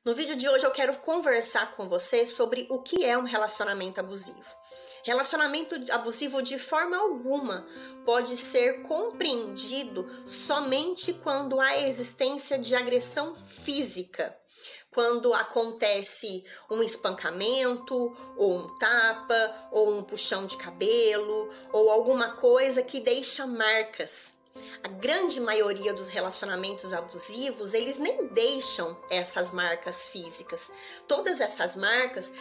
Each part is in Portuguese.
No vídeo de hoje eu quero conversar com você sobre o que é um relacionamento abusivo. Relacionamento abusivo de forma alguma pode ser compreendido somente quando há existência de agressão física. Quando acontece um espancamento, ou um tapa, ou um puxão de cabelo, ou alguma coisa que deixa marcas. A grande maioria dos relacionamentos abusivos, eles nem deixam essas marcas físicas. Todas essas marcas,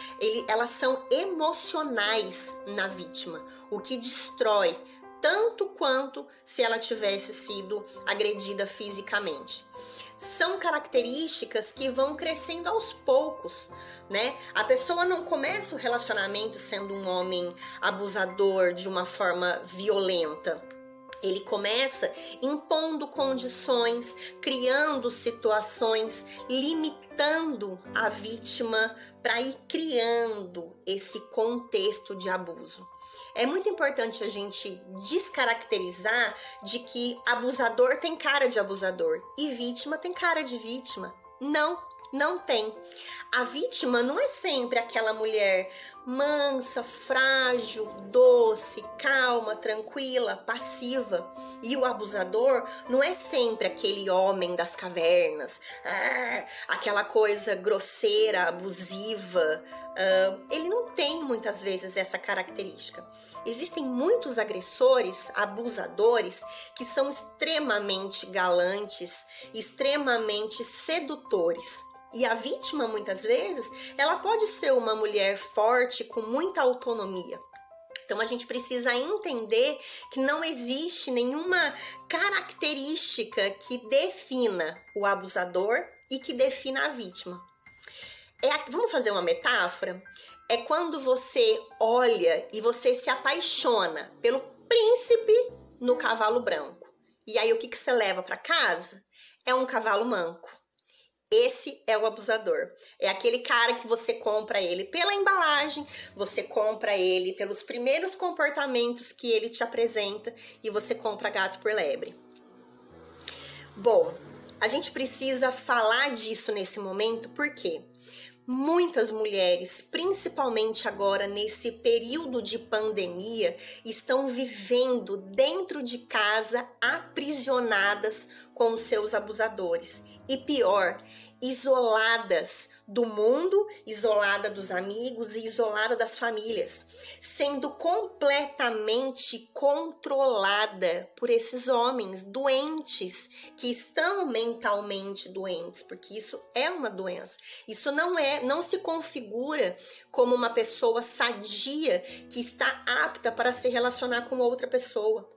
elas são emocionais na vítima, o que destrói tanto quanto se ela tivesse sido agredida fisicamente. São características que vão crescendo aos poucos, né? A pessoa não começa o relacionamento sendo um homem abusador de uma forma violenta. Ele começa impondo condições, criando situações, limitando a vítima para ir criando esse contexto de abuso. É muito importante a gente descaracterizar de que abusador tem cara de abusador e vítima tem cara de vítima. Não tem. A vítima não é sempre aquela mulher mansa, frágil, doce, calma, tranquila, passiva. E o abusador não é sempre aquele homem das cavernas, aquela coisa grosseira, abusiva. Ele não tem muitas vezes essa característica. Existem muitos agressores, abusadores, que são extremamente galantes, extremamente sedutores. E a vítima, muitas vezes, ela pode ser uma mulher forte, com muita autonomia. Então, a gente precisa entender que não existe nenhuma característica que defina o abusador e que defina a vítima. Vamos fazer uma metáfora? É quando você olha e você se apaixona pelo príncipe no cavalo branco. E aí, o que você leva para casa? É um cavalo manco. Esse é o abusador. É aquele cara que você compra ele pela embalagem, você compra ele pelos primeiros comportamentos que ele te apresenta e você compra gato por lebre. Bom, a gente precisa falar disso nesse momento porque muitas mulheres, principalmente agora nesse período de pandemia, estão vivendo dentro de casa aprisionadas com os seus abusadores. E pior, isoladas do mundo, isolada dos amigos e isolada das famílias, sendo completamente controlada por esses homens doentes, que estão mentalmente doentes, porque isso é uma doença. Isso não se configura como uma pessoa sadia que está apta para se relacionar com outra pessoa.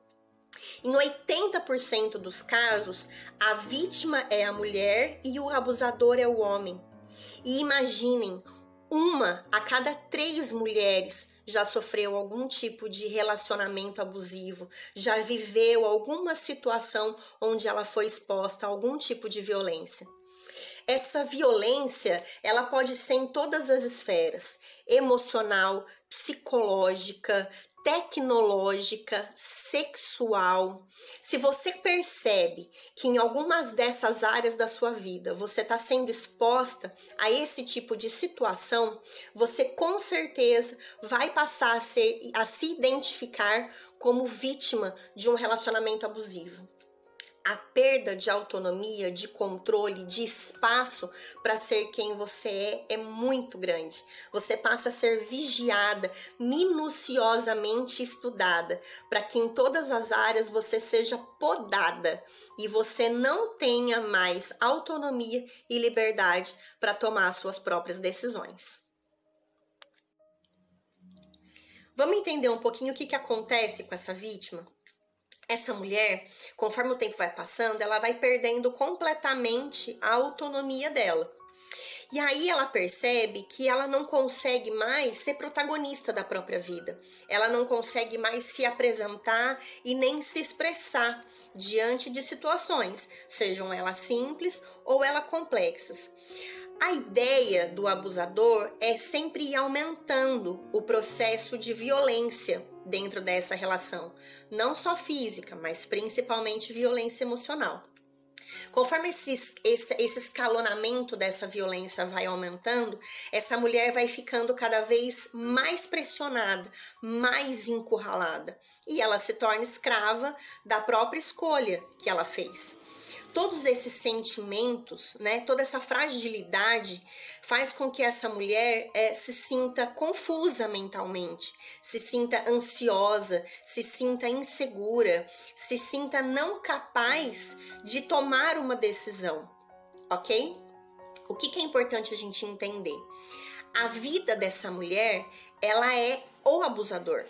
Em 80% dos casos, a vítima é a mulher e o abusador é o homem. E imaginem, 1 a cada 3 mulheres já sofreu algum tipo de relacionamento abusivo, já viveu alguma situação onde ela foi exposta a algum tipo de violência. Essa violência, ela pode ser em todas as esferas: emocional, psicológica, tecnológica, sexual. Se você percebe que em algumas dessas áreas da sua vida você está sendo exposta a esse tipo de situação, você com certeza vai passar a se identificar como vítima de um relacionamento abusivo. A perda de autonomia, de controle, de espaço para ser quem você é muito grande. Você passa a ser vigiada, minuciosamente estudada, para que em todas as áreas você seja podada e você não tenha mais autonomia e liberdade para tomar suas próprias decisões. Vamos entender um pouquinho o que acontece com essa vítima? Essa mulher, conforme o tempo vai passando, ela vai perdendo completamente a autonomia dela. E aí ela percebe que ela não consegue mais ser protagonista da própria vida. Ela não consegue mais se apresentar e nem se expressar diante de situações, sejam elas simples ou elas complexas. A ideia do abusador é sempre ir aumentando o processo de violência dentro dessa relação, não só física, mas principalmente violência emocional. Conforme esse escalonamento dessa violência vai aumentando, essa mulher vai ficando cada vez mais pressionada, mais encurralada, e ela se torna escrava da própria escolha que ela fez. Todos esses sentimentos, né, toda essa fragilidade faz com que essa mulher se sinta confusa mentalmente, se sinta ansiosa, se sinta insegura, se sinta não capaz de tomar uma decisão, ok? O que é importante a gente entender? A vida dessa mulher, ela é o abusador.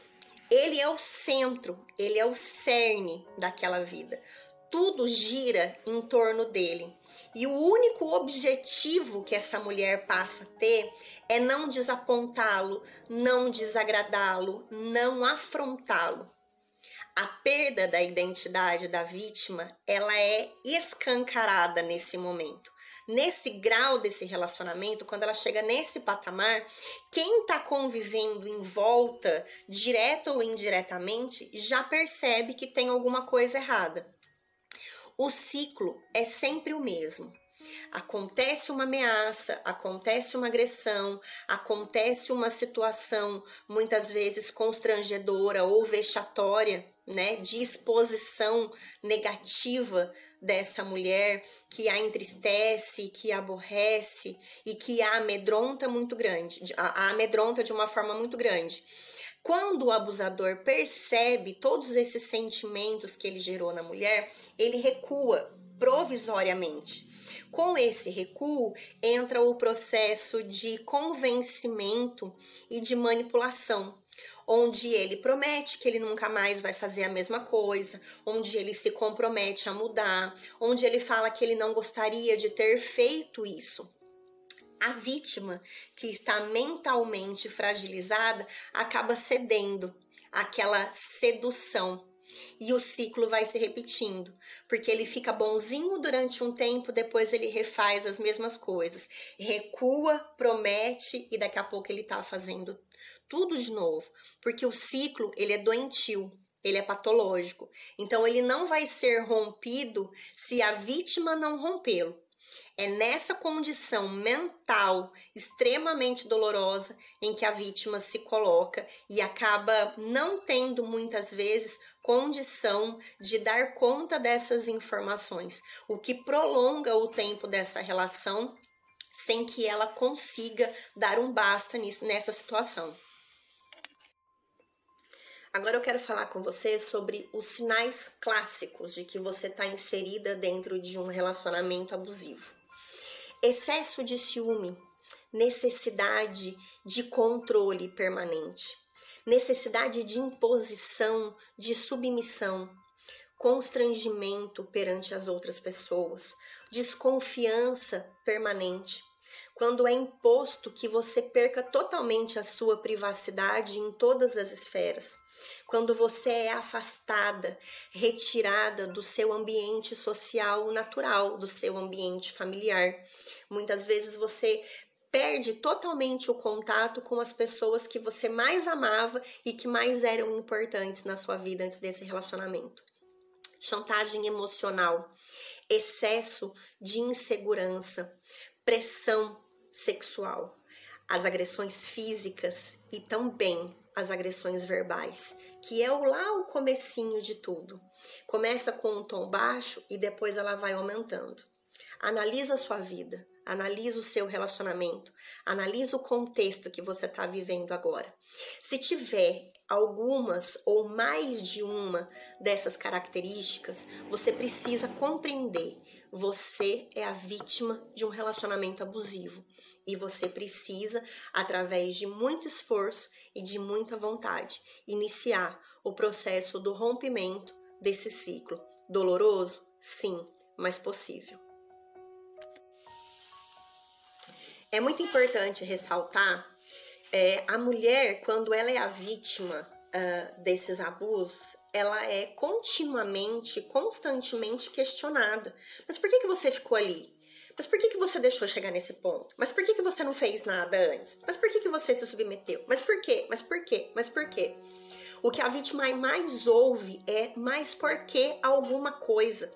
Ele é o centro, ele é o cerne daquela vida. Tudo gira em torno dele. E o único objetivo que essa mulher passa a ter é não desapontá-lo, não desagradá-lo, não afrontá-lo. A perda da identidade da vítima, ela é escancarada nesse momento. Nesse grau desse relacionamento, quando ela chega nesse patamar, quem está convivendo em volta, direto ou indiretamente, já percebe que tem alguma coisa errada. O ciclo é sempre o mesmo. Acontece uma ameaça, acontece uma agressão, acontece uma situação muitas vezes constrangedora ou vexatória, né, de exposição negativa dessa mulher, que a entristece, que a aborrece e que a amedronta muito grande, a amedronta de uma forma muito grande. Quando o abusador percebe todos esses sentimentos que ele gerou na mulher, ele recua provisoriamente. Com esse recuo, entra o processo de convencimento e de manipulação, onde ele promete que ele nunca mais vai fazer a mesma coisa, onde ele se compromete a mudar, onde ele fala que ele não gostaria de ter feito isso. A vítima, que está mentalmente fragilizada, acaba cedendo àquela sedução. E o ciclo vai se repetindo, porque ele fica bonzinho durante um tempo, depois ele refaz as mesmas coisas, recua, promete e daqui a pouco ele tá fazendo tudo de novo, porque o ciclo, ele é doentio, ele é patológico, então ele não vai ser rompido se a vítima não rompê-lo. É nessa condição mental extremamente dolorosa em que a vítima se coloca e acaba não tendo muitas vezes condição de dar conta dessas informações, o que prolonga o tempo dessa relação sem que ela consiga dar um basta nessa situação. Agora eu quero falar com você sobre os sinais clássicos de que você está inserida dentro de um relacionamento abusivo. Excesso de ciúme, necessidade de controle permanente, necessidade de imposição, de submissão, constrangimento perante as outras pessoas, desconfiança permanente. Quando é imposto que você perca totalmente a sua privacidade em todas as esferas. Quando você é afastada, retirada do seu ambiente social natural, do seu ambiente familiar. Muitas vezes você perde totalmente o contato com as pessoas que você mais amava e que mais eram importantes na sua vida antes desse relacionamento. Chantagem emocional, excesso de insegurança, pressão sexual, as agressões físicas e também as agressões verbais, que é lá o comecinho de tudo. Começa com um tom baixo e depois ela vai aumentando. Analisa a sua vida, analisa o seu relacionamento, analisa o contexto que você está vivendo agora. Se tiver algumas ou mais de uma dessas características, você precisa compreender. Você é a vítima de um relacionamento abusivo e você precisa, através de muito esforço e de muita vontade, iniciar o processo do rompimento desse ciclo. Doloroso? Sim, mas possível. É muito importante ressaltar a mulher, quando ela é a vítima desses abusos, ela é continuamente, constantemente questionada. Mas por que você ficou ali? Mas por que você deixou chegar nesse ponto? Mas por que você não fez nada antes? Mas por que você se submeteu? Mas por quê? Mas por quê? Mas por quê? O que a vítima mais ouve é mais por que alguma coisa.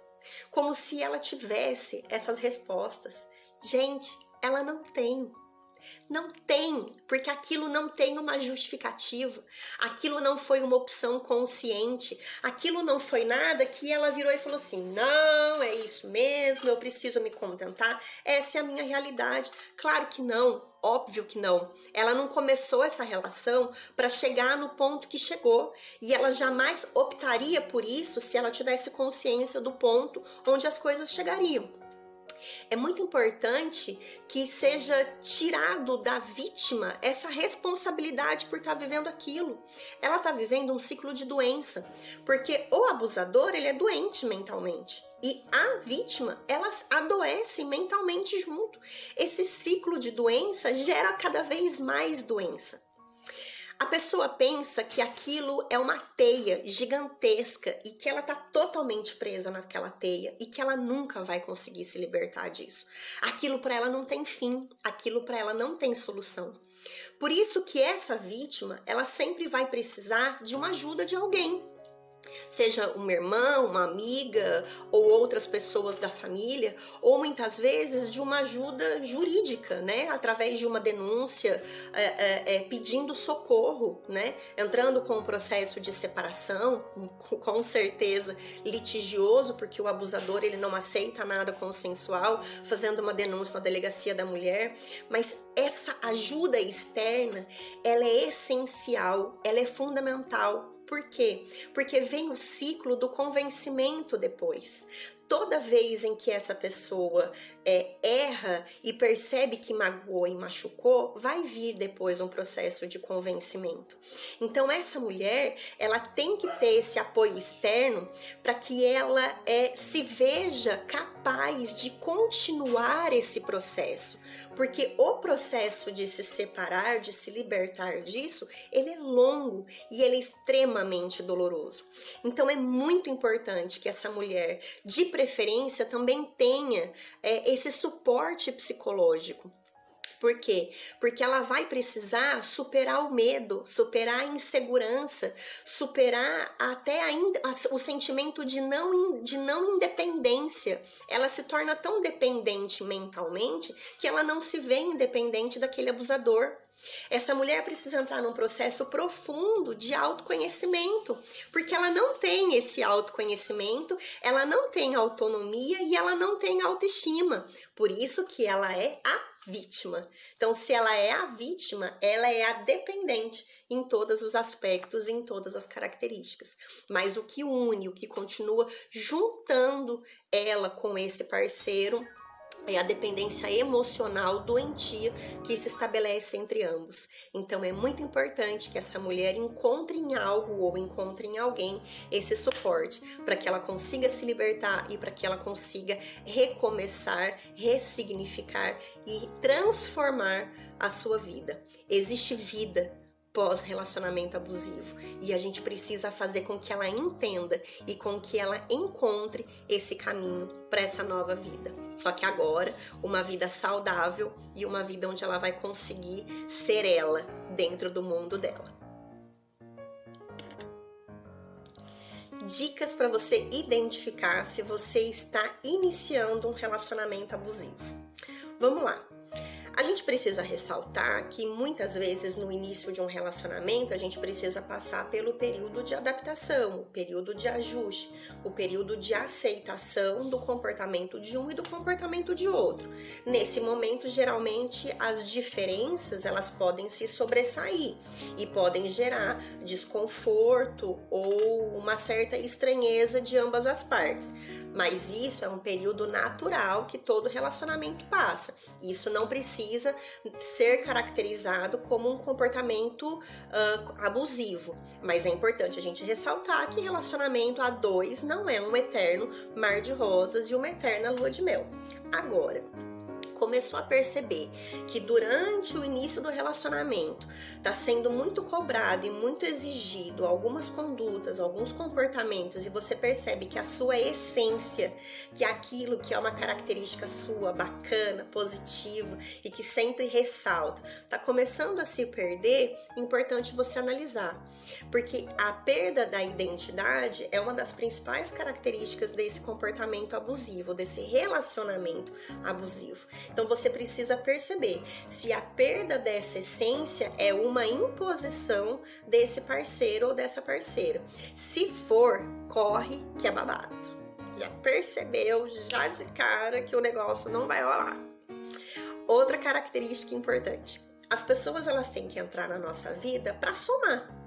como se ela tivesse essas respostas. Gente, ela não tem. Não tem, porque aquilo não tem uma justificativa, aquilo não foi uma opção consciente, aquilo não foi nada que ela virou e falou assim: não, é isso mesmo, eu preciso me contentar, essa é a minha realidade. Claro que não, óbvio que não. Ela não começou essa relação para chegar no ponto que chegou, e ela jamais optaria por isso se ela tivesse consciência do ponto onde as coisas chegariam. É muito importante que seja tirado da vítima essa responsabilidade por estar vivendo aquilo. Ela está vivendo um ciclo de doença, porque o abusador, ele é doente mentalmente. E a vítima, ela adoece mentalmente junto. Esse ciclo de doença gera cada vez mais doença. A pessoa pensa que aquilo é uma teia gigantesca e que ela está totalmente presa naquela teia e que ela nunca vai conseguir se libertar disso. Aquilo para ela não tem fim, aquilo para ela não tem solução. Por isso que essa vítima, ela sempre vai precisar de uma ajuda de alguém. Seja uma irmã, uma amiga ou outras pessoas da família, ou muitas vezes de uma ajuda jurídica, né? Através de uma denúncia, pedindo socorro, né? Entrando com o processo de separação, com certeza litigioso, porque o abusador ele não aceita nada consensual, fazendo uma denúncia na delegacia da mulher. Mas essa ajuda externa, ela é essencial, ela é fundamental. Por quê? Porque vem o ciclo do convencimento depois. Toda vez em que essa pessoa erra e percebe que magoou e machucou, vai vir depois um processo de convencimento. Então essa mulher, ela tem que ter esse apoio externo para que ela se veja capaz de continuar esse processo. Porque o processo de se separar, de se libertar disso, ele é longo e ele é extremamente doloroso. Então é muito importante que essa mulher, de preferência, também tenha esse suporte psicológico. Por quê? Porque ela vai precisar superar o medo, superar a insegurança, superar até ainda o sentimento de não independência. Ela se torna tão dependente mentalmente que ela não se vê independente daquele abusador. Essa mulher precisa entrar num processo profundo de autoconhecimento, porque ela não tem esse autoconhecimento, ela não tem autonomia e ela não tem autoestima. Por isso que ela é a vítima. Então, se ela é a vítima, ela é a dependente em todos os aspectos, em todas as características. Mas o que une, o que continua juntando ela com esse parceiro é a dependência emocional doentia que se estabelece entre ambos. Então é muito importante que essa mulher encontre em algo ou encontre em alguém esse suporte para que ela consiga se libertar e para que ela consiga recomeçar, ressignificar e transformar a sua vida. Existe vida pós-relacionamento abusivo e a gente precisa fazer com que ela entenda e com que ela encontre esse caminho para essa nova vida. Só que agora, uma vida saudável e uma vida onde ela vai conseguir ser ela dentro do mundo dela. Dicas para você identificar se você está iniciando um relacionamento abusivo. Vamos lá. A gente precisa ressaltar que muitas vezes no início de um relacionamento a gente precisa passar pelo período de adaptação, o período de ajuste, o período de aceitação do comportamento de um e do comportamento de outro. Nesse momento, geralmente, as diferenças elas podem se sobressair e podem gerar desconforto ou uma certa estranheza de ambas as partes. Mas isso é um período natural que todo relacionamento passa. Isso não precisa ser caracterizado como um comportamento abusivo. Mas é importante a gente ressaltar que relacionamento a dois não é um eterno mar de rosas e uma eterna lua de mel. Agora, como começou a perceber que durante o início do relacionamento está sendo muito cobrado e muito exigido algumas condutas, alguns comportamentos, e você percebe que a sua essência, que aquilo que é uma característica sua, bacana, positiva e que sempre ressalta, está começando a se perder, é importante você analisar. Porque a perda da identidade é uma das principais características desse comportamento abusivo, desse relacionamento abusivo. Então você precisa perceber se a perda dessa essência é uma imposição desse parceiro ou dessa parceira. Se for, corre que é babado. Já percebeu já de cara que o negócio não vai rolar. Outra característica importante: as pessoas elas têm que entrar na nossa vida para somar.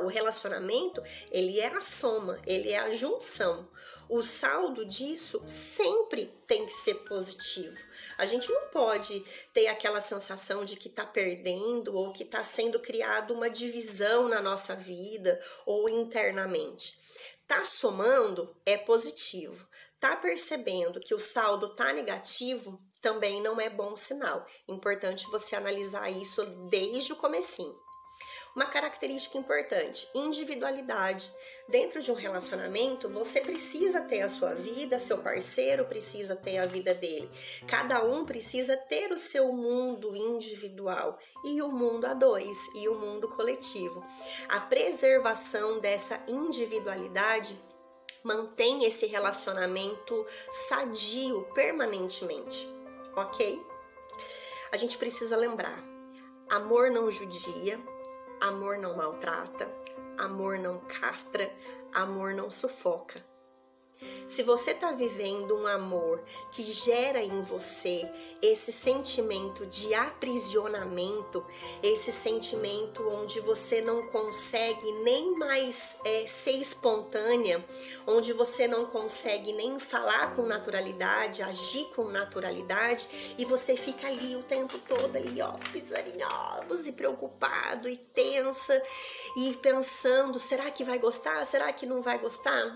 O relacionamento, ele é a soma, ele é a junção. O saldo disso sempre tem que ser positivo. A gente não pode ter aquela sensação de que tá perdendo ou que tá sendo criada uma divisão na nossa vida ou internamente. Tá somando é positivo. Tá percebendo que o saldo tá negativo também não é bom sinal. Importante você analisar isso desde o comecinho. Uma característica importante: individualidade. Dentro de um relacionamento, você precisa ter a sua vida, seu parceiro precisa ter a vida dele. Cada um precisa ter o seu mundo individual e o mundo a dois, e o mundo coletivo. A preservação dessa individualidade mantém esse relacionamento sadio permanentemente, ok? A gente precisa lembrar: amor não judia, amor não maltrata, amor não castra, amor não sufoca. Se você está vivendo um amor que gera em você esse sentimento de aprisionamento, esse sentimento onde você não consegue nem mais ser espontânea, onde você não consegue nem falar com naturalidade, agir com naturalidade, e você fica ali o tempo todo ali, ó, pisando em ovos e preocupado e tensa e pensando, será que vai gostar? Será que não vai gostar?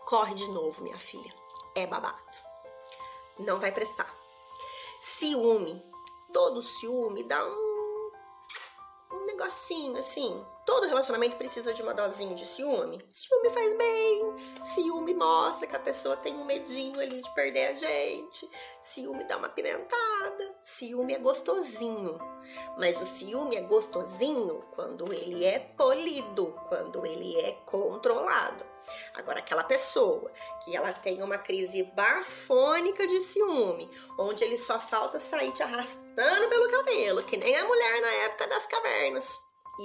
Corre de novo, minha filha. É babado. Não vai prestar. Ciúme. Todo ciúme dá um negocinho assim. Todo relacionamento precisa de uma dosinha de ciúme. Ciúme faz bem. Ciúme mostra que a pessoa tem um medinho ali de perder a gente. Ciúme dá uma pimentada. Ciúme é gostosinho. Mas o ciúme é gostosinho quando ele é polido, quando ele é controlado. Agora, aquela pessoa que ela tem uma crise bafônica de ciúme, onde ele só falta sair te arrastando pelo cabelo, que nem a mulher na época das cavernas.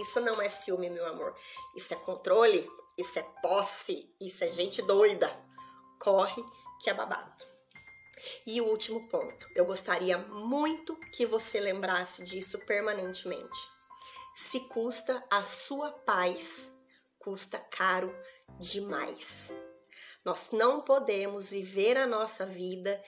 Isso não é ciúme, meu amor. Isso é controle, isso é posse, isso é gente doida. Corre que é babado. E o último ponto, eu gostaria muito que você lembrasse disso permanentemente. Se custa a sua paz, custa caro demais. Nós não podemos viver a nossa vida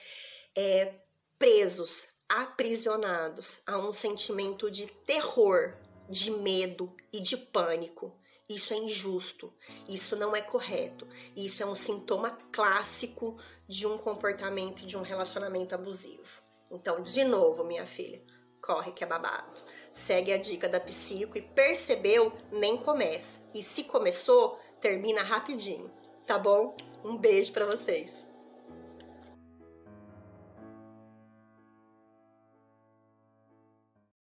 presos, aprisionados a um sentimento de terror, de medo e de pânico. Isso é injusto, isso não é correto, isso é um sintoma clássico de um comportamento, de um relacionamento abusivo. Então, de novo, minha filha, corre que é babado. Segue a dica da psico e percebeu, nem começa. E se começou, termina rapidinho, tá bom? Um beijo pra vocês.